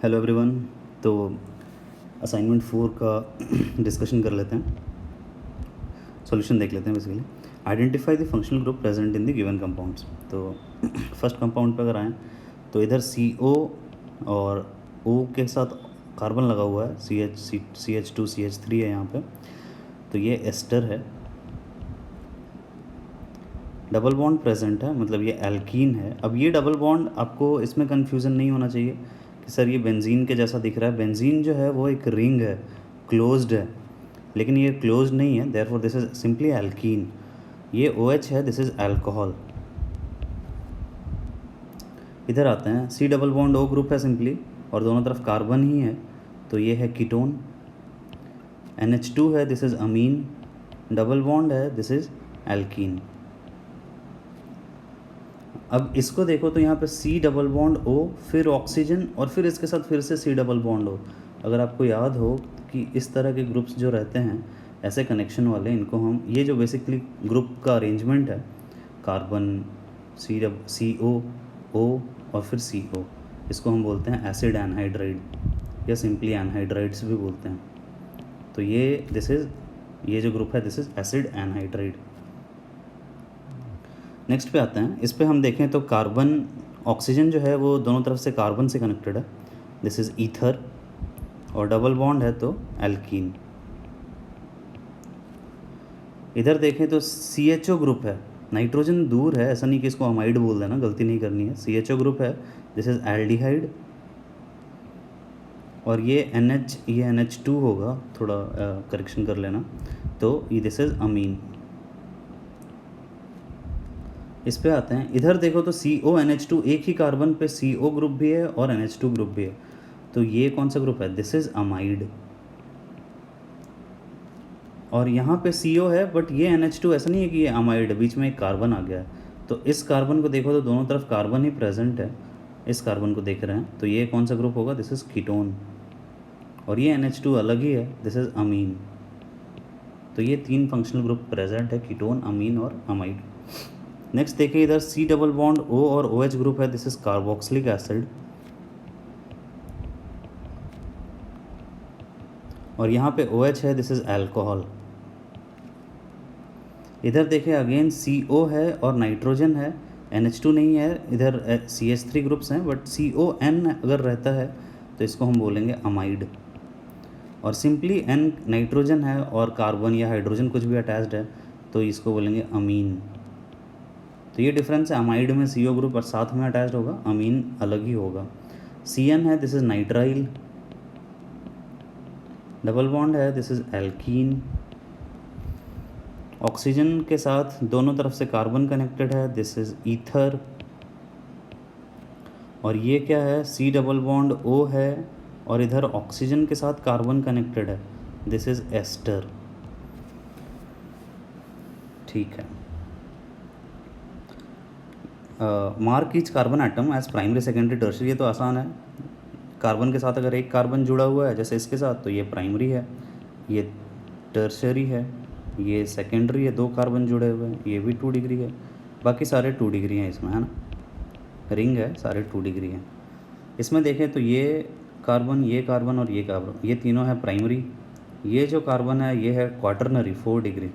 Hello everyone. तो assignment 4 का discussion कर लेते हैं, सॉल्यूशन देख लेते हैं। Basically identify the functional group present in the given compounds. तो फर्स्ट कंपाउंड पे अगर आएँ तो इधर CO और O के साथ कार्बन लगा हुआ है, CH2 CH3 है यहाँ पे। तो ये एस्टर है, डबल बॉन्ड प्रेजेंट है, मतलब ये एल्कीन है। अब ये डबल बॉन्ड आपको इसमें कन्फ्यूज़न नहीं होना चाहिए कि सर ये बेंजीन के जैसा दिख रहा है। बेंजीन जो है वो एक रिंग है, क्लोज्ड है, लेकिन ये क्लोज्ड नहीं है, therefore this is simply alkene. ये OH है, दिस इज अल्कोहल। इधर आते हैं, C double bond O group है सिंपली, और दोनों तरफ कार्बन ही है, तो ये है कीटोन। NH2 है, this is amine. Double bond है, दिस इज एल्कीन। अब इसको देखो तो यहाँ पे C डबल बॉन्ड O, फिर ऑक्सीजन, और फिर इसके साथ फिर से C डबल बॉन्ड O। अगर आपको याद हो कि इस तरह के ग्रुप्स जो रहते हैं ऐसे कनेक्शन वाले, इनको हम, ये जो बेसिकली ग्रुप का अरेंजमेंट है, कार्बन CO O और फिर CO, इसको हम बोलते हैं एसिड एनहाइड्राइड या सिंपली एनहाइड्राइड्स भी बोलते हैं। तो ये जो ग्रुप है this is acid anhydride. Next पे आते हैं, इस पे हम देखें तो कार्बन, ऑक्सीजन जो है वो दोनों तरफ से कार्बन से कनेक्टेड है, दिस इज़ ईथर, और डबल बॉन्ड है तो एल्कीन। इधर देखें तो CHO ग्रुप है, नाइट्रोजन दूर है, ऐसा नहीं कि इसको अमाइड बोल देना, गलती नहीं करनी है। CHO ग्रुप है, दिस इज़ एल्डिहाइड, और ये NH2 होगा, थोड़ा करेक्शन कर लेना, तो ये दिस इज़ अमीन। इस पे आते हैं, इधर देखो तो CONH2, एक ही कार्बन पे CO ग्रुप भी है और NH2 ग्रुप भी है, तो ये कौन सा ग्रुप है, दिस इज अमाइड। और यहाँ पे CO है, बट ये NH2, ऐसा नहीं है कि ये अमाइड, बीच में एक कार्बन आ गया है। तो इस कार्बन को देखो तो दोनों तरफ कार्बन ही प्रेजेंट है, इस कार्बन को देख रहे हैं, तो ये कौन सा ग्रुप होगा, दिस इज कीटोन। और ये NH2 अलग ही है, दिस इज अमीन। तो ये 3 फंक्शनल ग्रुप प्रेजेंट है, कीटोन, अमीन और अमाइड। नेक्स्ट देखिए, इधर C डबल बॉन्ड O और OH ग्रुप है, दिस इज कार्बोक्सिलिक एसिड, और यहाँ पे OH है, दिस इज अल्कोहल। इधर देखिए अगेन CO है और नाइट्रोजन है, NH2 नहीं है, इधर CH3 ग्रुप्स हैं, बट CON अगर रहता है तो इसको हम बोलेंगे अमाइड। और सिंपली N नाइट्रोजन है और कार्बन या हाइड्रोजन कुछ भी अटैच्ड है, तो इसको बोलेंगे अमीन। तो ये डिफरेंस है, अमाइड में CO ग्रुप और साथ में अटैच्ड होगा, अमीन अलग ही होगा। CN है, this is nitrile, double bond है, दिस इज एल्कीन। ऑक्सीजन के साथ दोनों तरफ से कार्बन कनेक्टेड है, दिस इज ईथर। और ये क्या है, C डबल बॉन्ड O है, और इधर ऑक्सीजन के साथ कार्बन कनेक्टेड है, दिस इज एस्टर। ठीक है। Mark each carbon atom as primary, secondary, tertiary, ये तो आसान है। कार्बन के साथ अगर एक कार्बन जुड़ा हुआ है जैसे इसके साथ, तो ये प्राइमरी है, ये टर्शियरी है, ये सेकेंडरी है, 2 कार्बन जुड़े हुए हैं, ये भी 2 डिग्री है, बाकी सारे 2 डिग्री हैं इसमें, है ना, रिंग है, सारे 2 डिग्री हैं। इसमें देखें तो ये कार्बन और ये कार्बन, ये तीनों है प्राइमरी। ये जो कार्बन है ये है क्वाटरनरी, 4 डिग्री,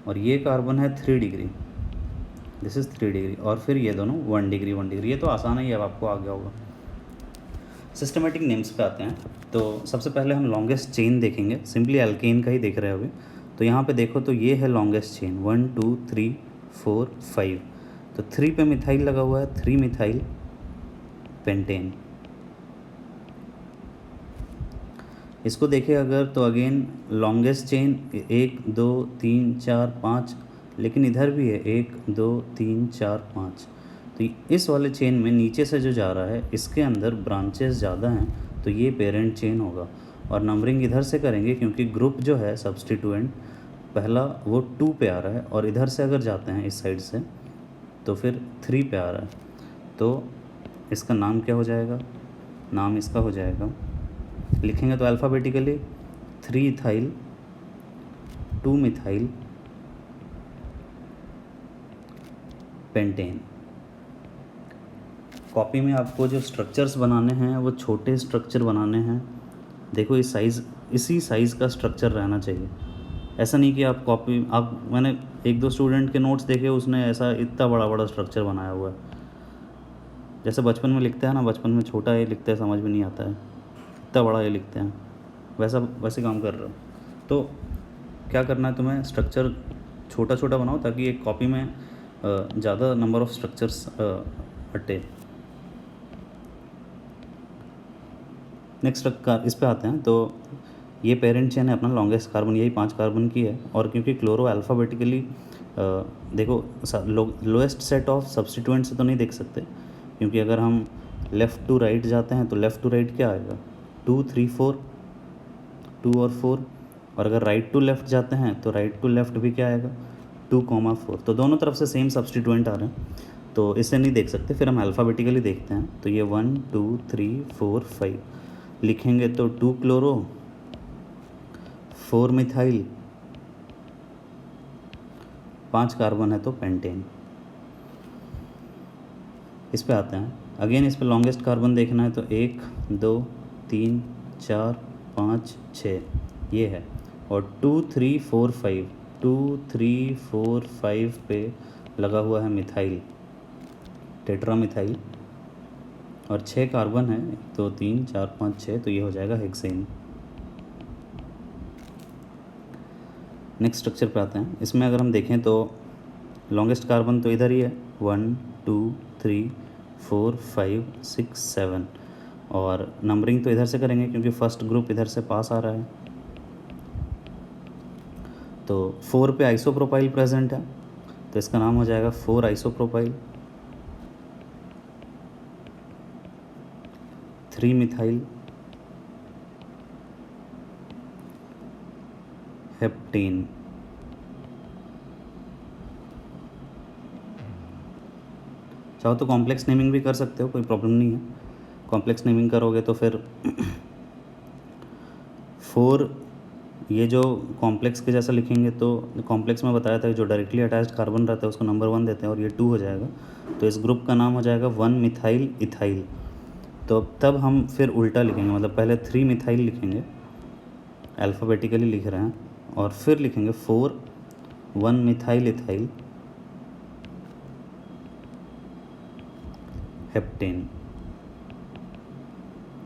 और ये कार्बन है 3 डिग्री, दिस इज़ 3 डिग्री, और फिर ये दोनों 1 डिग्री 1 डिग्री। ये तो आसान है, ये अब आपको आ गया होगा। सिस्टमेटिक नेम्स पे आते हैं, तो सबसे पहले हम लॉन्गेस्ट चेन देखेंगे, सिंपली एल्केन का ही देख रहे हैं अभी। तो यहाँ पे देखो तो ये है लॉन्गेस्ट चेन, 1 2 3 4 5, तो 3 पे मिथाइल लगा हुआ है, 3 मिथाइल पेंटेन। इसको देखें अगर तो अगेन लॉन्गेस्ट चेन 1 2 3 4 5, लेकिन इधर भी है 1 2 3 4 5। तो इस वाले चेन में नीचे से जो जा रहा है इसके अंदर ब्रांचेस ज़्यादा हैं, तो ये पेरेंट चेन होगा। और नंबरिंग इधर से करेंगे क्योंकि ग्रुप जो है सब्सटीट्यूएंट पहला वो 2 पे आ रहा है, और इधर से अगर जाते हैं इस साइड से तो फिर 3 पे आ रहा है। तो इसका नाम क्या हो जाएगा, नाम इसका हो जाएगा, लिखेंगे तो alphabetically 3 ethyl 2 methyl pentane. Copy में आपको जो स्ट्रक्चर्स बनाने हैं वो छोटे स्ट्रक्चर बनाने हैं। देखो इसी साइज़ का स्ट्रक्चर रहना चाहिए। ऐसा नहीं कि आप मैंने एक दो स्टूडेंट के नोट्स देखे, उसने ऐसा इतना बड़ा बड़ा स्ट्रक्चर बनाया हुआ है। जैसे बचपन में लिखते हैं ना, बचपन में छोटा ए लिखते हैं, समझ में नहीं आता है, इतना बड़ा ए लिखते हैं, वैसे काम कर रहे हो। तो क्या करना है तुम्हें, स्ट्रक्चर छोटा छोटा बनाओ ताकि एक कॉपी में ज़्यादा नंबर ऑफ़ स्ट्रक्चर्स हटे। नेक्स्ट इस पे आते हैं। तो ये पेरेंट चेन है अपना लॉन्गेस्ट कार्बन, यही 5 कार्बन की है। और क्योंकि क्लोरो अल्फ़ाबेटिकली देखो लोएस्ट सेट ऑफ सब्स्टिट्यूएंट से तो नहीं देख सकते, क्योंकि अगर हम लेफ़्ट टू राइट जाते हैं तो लेफ़्ट टू राइट क्या आएगा, 2 3 4, 2 और 4। और अगर राइट टू लेफ़्ट जाते हैं तो राइट टू लेफ़्ट भी क्या आएगा, 2, 4। तो दोनों तरफ से सेम सब्स्टिट्यूएंट आ रहे हैं, तो इसे नहीं देख सकते, फिर हम अल्फ़ाबेटिकली देखते हैं। तो ये 1 2 3 4 5 लिखेंगे तो 2 क्लोरो, 4 मिथाइल, 5 कार्बन है तो पेंटेन। इस पे आते हैं। अगेन इस पे लॉन्गेस्ट कार्बन देखना है तो 1 2 3 4 5 6 ये है। और 2 3 4 5, 2 3 4 5 पे लगा हुआ है मिथाइल, टेट्रा मिथाइल। और 6 कार्बन है, 1 2 3 4 5 6, तो ये हो जाएगा हेक्सेन। नेक्स्ट स्ट्रक्चर पे आते हैं। इसमें अगर हम देखें तो लॉन्गेस्ट कार्बन तो इधर ही है, 1 2 3 4 5 6 7। और नंबरिंग तो इधर से करेंगे क्योंकि फर्स्ट ग्रुप इधर से पास आ रहा है। तो 4 पे आइसोप्रोपाइल प्रेजेंट है, तो इसका नाम हो जाएगा 4 आइसोप्रोपाइल। 3 methyl heptane. चाहो तो कॉम्प्लेक्स नेमिंग भी कर सकते हो, कोई प्रॉब्लम नहीं है। कॉम्प्लेक्स नेमिंग करोगे तो फिर 4 ये जो कॉम्प्लेक्स के जैसा लिखेंगे, तो कॉम्प्लेक्स में बताया था जो डायरेक्टली अटैच्ड कार्बन रहता है उसको नंबर 1 देते हैं, और ये 2 हो जाएगा। तो इस ग्रुप का नाम हो जाएगा 1 मिथाइल इथाइल। तो तब हम फिर उल्टा लिखेंगे, मतलब पहले 3 मिथाइल लिखेंगे, अल्फ़ाबेटिकली लिख रहे हैं, और फिर लिखेंगे 4 1 मिथाइल इथाइल हेप्टेन।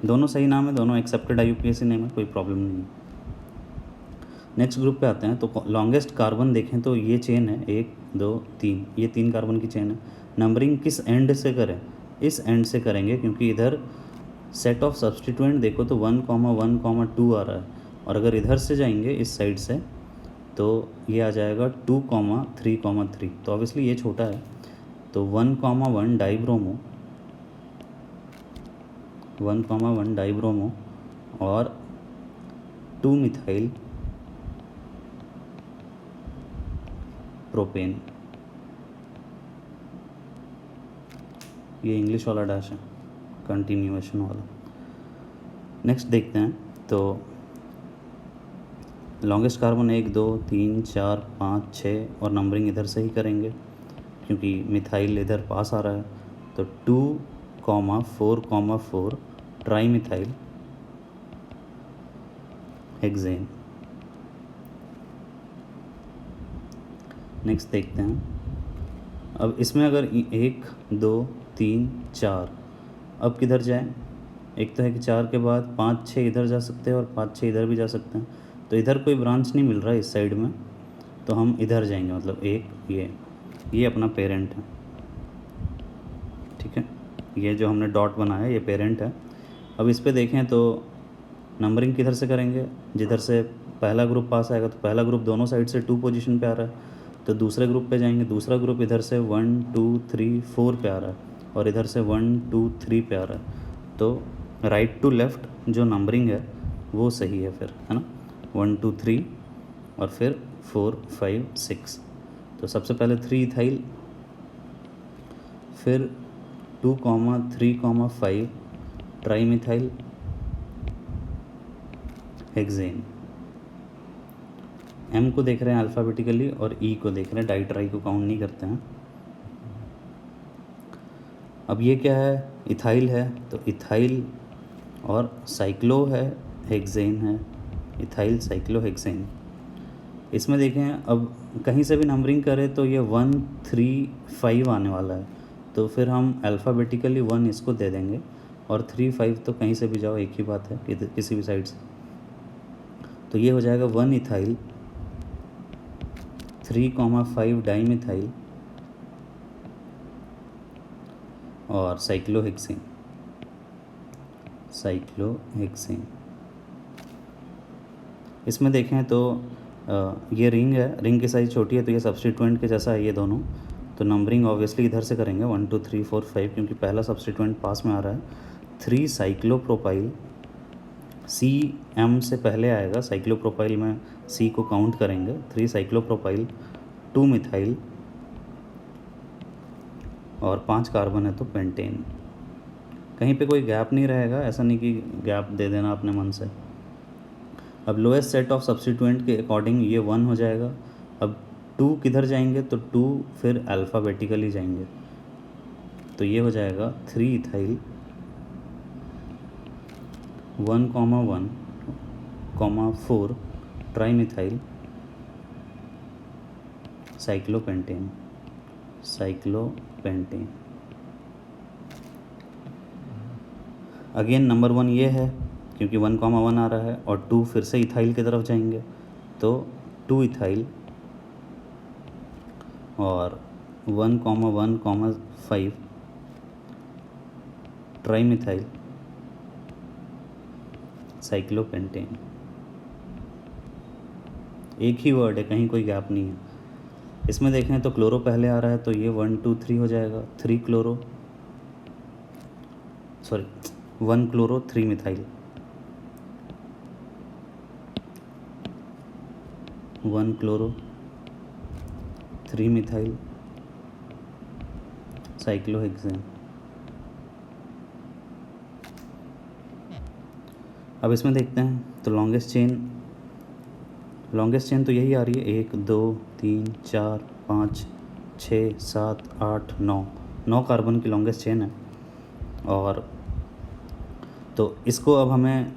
दोनों सही नाम है, दोनों एक्सेप्टेड IUPAC नेम है, कोई प्रॉब्लम नहीं है। नेक्स्ट ग्रुप पे आते हैं। तो लॉन्गेस्ट कार्बन देखें तो ये चेन है 1 2 3, ये 3 कार्बन की चेन है। नंबरिंग किस एंड से करें, इस एंड से करेंगे, क्योंकि इधर सेट ऑफ सब्स्टिट्यूएंट देखो तो 1 1 2 आ रहा है, और अगर इधर से जाएंगे इस साइड से तो ये आ जाएगा 2 3 3। तो ऑब्वियसली ये छोटा है, तो 1 1 डाइब्रोमो, 1 1 डाइब्रोमो और 2 मिथाइल प्रोपेन। ये इंग्लिश वाला डैश है, कंटिन्यूएशन वाला। नेक्स्ट देखते हैं। तो लॉन्गेस्ट कार्बन 1 2 3 4 5 6, और नंबरिंग इधर से ही करेंगे क्योंकि मिथाइल इधर पास आ रहा है। तो 2 4 4 ट्राई मिथाइल हेक्सेन। नेक्स्ट देखते हैं। अब इसमें अगर 1 2 3 4, अब किधर जाएं, एक तो है कि 4 के बाद 5 6 इधर जा सकते हैं और 5 6 इधर भी जा सकते हैं। तो इधर कोई ब्रांच नहीं मिल रहा है इस साइड में, तो हम इधर जाएंगे, मतलब एक ये अपना पेरेंट है, ठीक है। ये जो हमने डॉट बनाया ये पेरेंट है। अब इस पे देखें तो नंबरिंग किधर से करेंगे, जिधर से पहला ग्रुप पास आएगा, तो पहला ग्रुप दोनों साइड से 2 पोजीशन पे आ रहा है, तो दूसरे ग्रुप पे जाएंगे, दूसरा ग्रुप इधर से 1 2 3 4 पे आ रहा है, और इधर से 1 2 3 पे आ रहा है। तो राइट टू लेफ़्ट जो नंबरिंग है वो सही है फिर, है ना, 1 2 3 और फिर 4 5 6। तो सबसे पहले 3 इथाइल, फिर 2 3 5 ट्राई मिथाइल हेक्सेन। M को देख रहे हैं अल्फ़ाबेटिकली और E को देख रहे हैं, डाई ट्राई को काउंट नहीं करते हैं। अब ये क्या है, इथाइल है, तो इथाइल और साइक्लो है, हेक्सेन है, इथाइल साइक्लोहेक्सेन। इसमें देखें अब कहीं से भी नंबरिंग करें तो ये 1 3 5 आने वाला है, तो फिर हम अल्फ़ाबेटिकली 1 इसको दे देंगे और 3 5 तो कहीं से भी जाओ एक ही बात है, किसी भी साइड से। तो ये हो जाएगा 1 इथाइल, 3,5 डाईमिथाइल और साइक्लोहेक्सेन। इसमें देखें तो ये रिंग है, रिंग की साइज़ छोटी है तो ये सब्स्टिट्यूएंट के जैसा है ये दोनों, तो नंबरिंग ऑब्वियसली इधर से करेंगे 1 2 3 4 5 क्योंकि पहला सब्स्टिट्यूएंट पास में आ रहा है। 3 साइक्लोप्रोपाइल, सी एम से पहले आएगा, साइक्लोप्रोपाइल में सी को काउंट करेंगे। 3 साइक्लोप्रोपाइल, 2 मिथाइल और 5 कार्बन है तो पेंटेन। कहीं पे कोई गैप नहीं रहेगा, ऐसा नहीं कि गैप दे देना अपने मन से। अब लोएस्ट सेट ऑफ सब्स्टिट्यूएंट के अकॉर्डिंग ये 1 हो जाएगा। अब 2 किधर जाएंगे, तो 2 फिर अल्फ़ाबेटिकली जाएंगे, तो ये हो जाएगा 3 ethyl, 1,1,4 trimethyl cyclopentane. Again number 1 ये है क्योंकि 1,1 आ रहा है, और 2 फिर से इथाइल की तरफ जाएंगे, तो 2 इथाइल और 1,1,5 ट्राईमिथाइल साइक्लोपेंटेन। एक ही वर्ड है, कहीं कोई गैप नहीं है। इसमें देखें तो क्लोरो पहले आ रहा है, तो ये 1 2 3 हो जाएगा, 1 chloro 3 methyl, 1 chloro 3 methyl cyclohexane. अब इसमें देखते हैं तो लॉन्गेस्ट चेन तो यही आ रही है, 1 2 3 4 5 6 7 8 9 कार्बन की लॉन्गेस्ट चेन है। और तो इसको अब हमें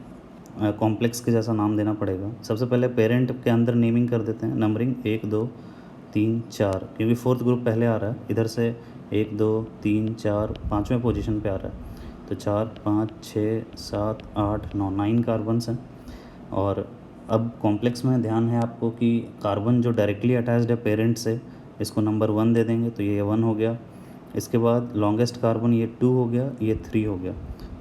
कॉम्प्लेक्स के जैसा नाम देना पड़ेगा। सबसे पहले पेरेंट के अंदर नेमिंग कर देते हैं, नंबरिंग 1 2 3 4, क्योंकि फोर्थ ग्रुप पहले आ रहा है, इधर से 1 2 3 4 5वें पोजीशन पे आ रहा है, तो 4 5 6 7 8 9 कार्बन्स हैं। और अब कॉम्प्लेक्स में ध्यान है आपको कि कार्बन जो डायरेक्टली अटैच्ड है पेरेंट से, इसको नंबर 1 दे देंगे, तो ये 1 हो गया। इसके बाद लॉन्गेस्ट कार्बन ये 2 हो गया, ये 3 हो गया।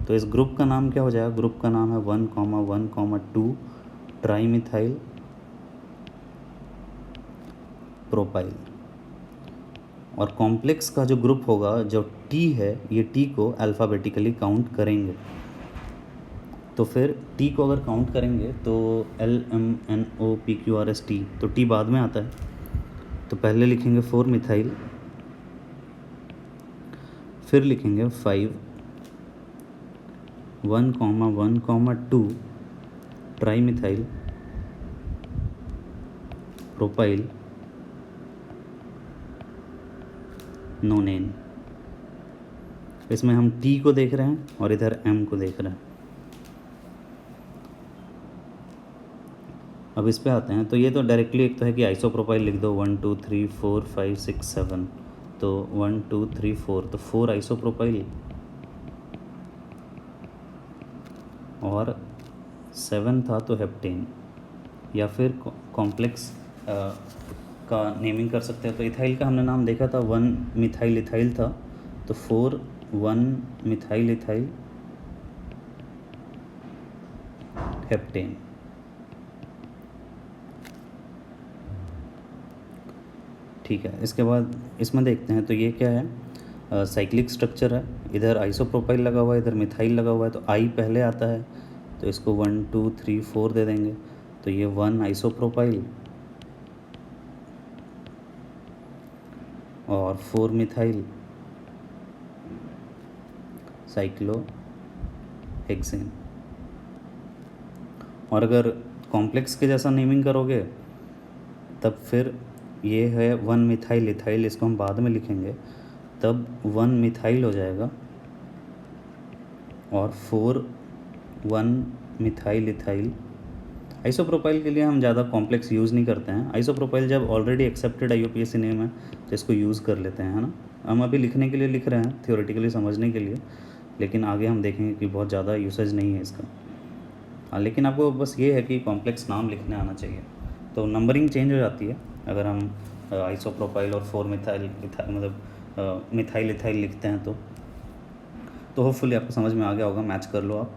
तो इस ग्रुप का नाम क्या हो जाएगा, ग्रुप का नाम है 1,1,2 ट्राईमिथाइल प्रोपाइल। और कॉम्प्लेक्स का जो ग्रुप होगा, जो टी है, ये टी को अल्फ़ाबेटिकली काउंट करेंगे। तो फिर टी को अगर काउंट करेंगे तो LMNOPQRS टी, तो टी बाद में आता है, तो पहले लिखेंगे 4 मिथाइल, फिर लिखेंगे 5 1,1,2 ट्राईमिथाइल प्रोपाइल नोनेन। इसमें हम टी को देख रहे हैं और इधर एम को देख रहे हैं। अब इस पे आते हैं, तो ये तो डायरेक्टली एक तो है कि आइसोप्रोपाइल लिख दो, 1 2 3 4 5 6 7, तो 1 2 3 4, तो 4 आइसोप्रोपाइल और 7 था तो हेप्टेन, या फिर कॉम्प्लेक्स का नेमिंग कर सकते हैं। तो इथाइल का हमने नाम देखा था, 1 मिथाइल इथाइल था, तो 4 1 मिथाइल इथाइल हेप्टेन। ठीक है, इसके बाद इसमें देखते हैं, तो ये क्या है, साइक्लिक स्ट्रक्चर है, इधर आइसोप्रोपाइल लगा हुआ है, इधर मिथाइल लगा हुआ है, तो आई पहले आता है, तो इसको 1 2 3 4 दे देंगे, तो ये 1 आइसोप्रोपाइल और 4 मिथाइल साइक्लोहेक्सेन। और अगर कॉम्प्लेक्स के जैसा नेमिंग करोगे तब फिर ये है 1 मिथाइल इथाइल, इसको हम बाद में लिखेंगे, तब 1 मिथाइल हो जाएगा और 4,1 मिथाइल इथाइल। आइसोप्रोपाइल के लिए हम ज़्यादा कॉम्प्लेक्स यूज़ नहीं करते हैं। आइसोप्रोपाइल जब ऑलरेडी एक्सेप्टेड IUPAC नेम है तो इसको यूज़ कर लेते हैं, है ना। हम अभी लिखने के लिए लिख रहे हैं, थियोरेटिकली समझने के लिए, लेकिन आगे हम देखेंगे कि बहुत ज़्यादा यूसेज नहीं है इसका। हाँ, लेकिन आपको बस ये है कि कॉम्प्लेक्स नाम लिखने आना चाहिए, तो नंबरिंग चेंज हो जाती है अगर हम आइसोप्रोपाइल और 4 मिथाइल मतलब मिथाइल इथाइल लिखते हैं तो होपफुली आपको समझ में आ गया होगा, मैच कर लो आप।